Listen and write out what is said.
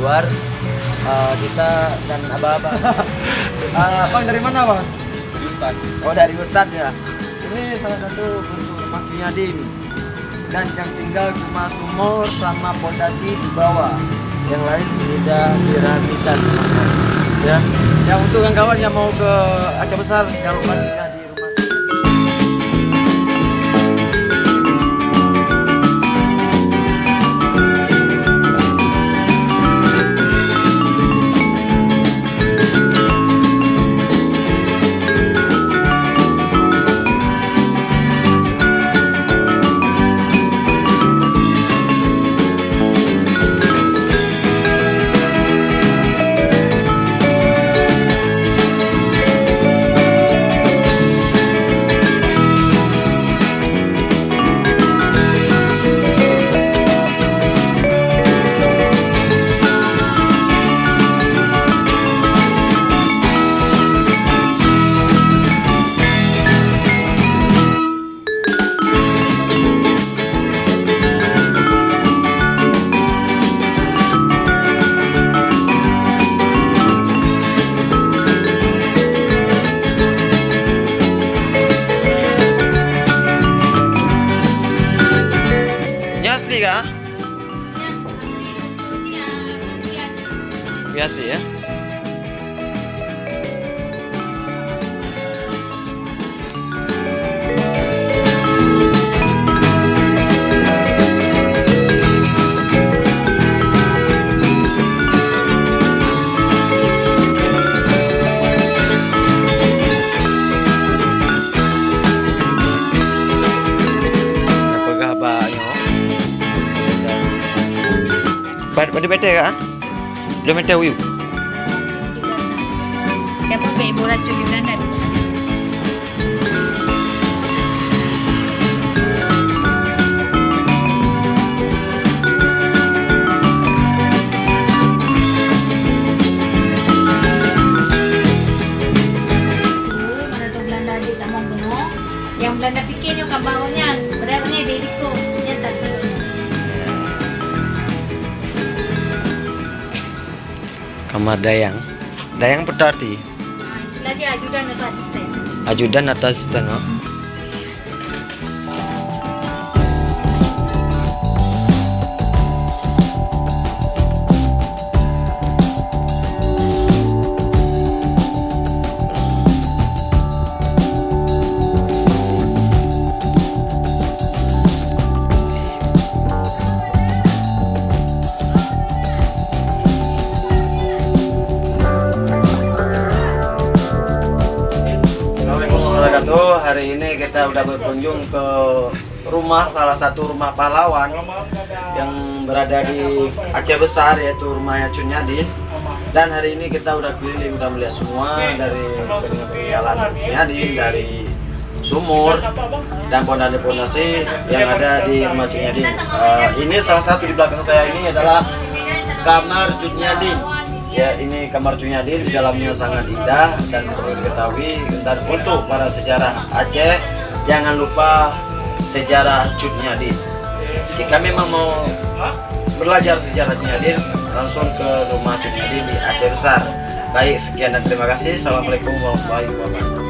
luar. Kita dan abah-abah. Bang dari mana bang? Dari hutan. Oh dari hutan ya. Ini salah satu bentuk rumah Cunyadin. Dan yang tinggal cuma sumur sama pondasi di bawah. Yang lain tidak direhabilitasi. Ya. Yang untuk kawan-kawan yang mau ke Aceh Besar jangan lupa singgah di rumah. Asli kah? Biasa ya. Pada bete kah? Belum bete uyu. Dia mau be ibu racun di Belanda. Mana tu Belanda di Tamang Gunung. Yang Belanda fikir ni kan bangunnya, beratnya diriku, nyata tu. Kamar Dayang. Dayang berarti Istilahnya ajudan atau asisten. ajudan atau asisten. Oh. Hari ini kita udah berkunjung ke salah satu rumah pahlawan yang berada di Aceh Besar, yaitu rumahnya Cunyadin. Dan hari ini kita udah keliling, udah melihat semua dari peninggalan Cunyadin, dari sumur dan pondasi yang ada di rumah Cunyadin. Ini salah satu di belakang saya ini adalah kamar Cunyadin. Ya, ini kamar Cunyadin, di dalamnya sangat indah dan perlu diketahui. Dan untuk para sejarah Aceh, jangan lupa sejarah Cunyadin. Jika memang mau belajar sejarah Cunyadin, langsung ke rumah Cunyadin di Aceh Besar. Baik, sekian dan terima kasih. Assalamualaikum warahmatullahi wabarakatuh.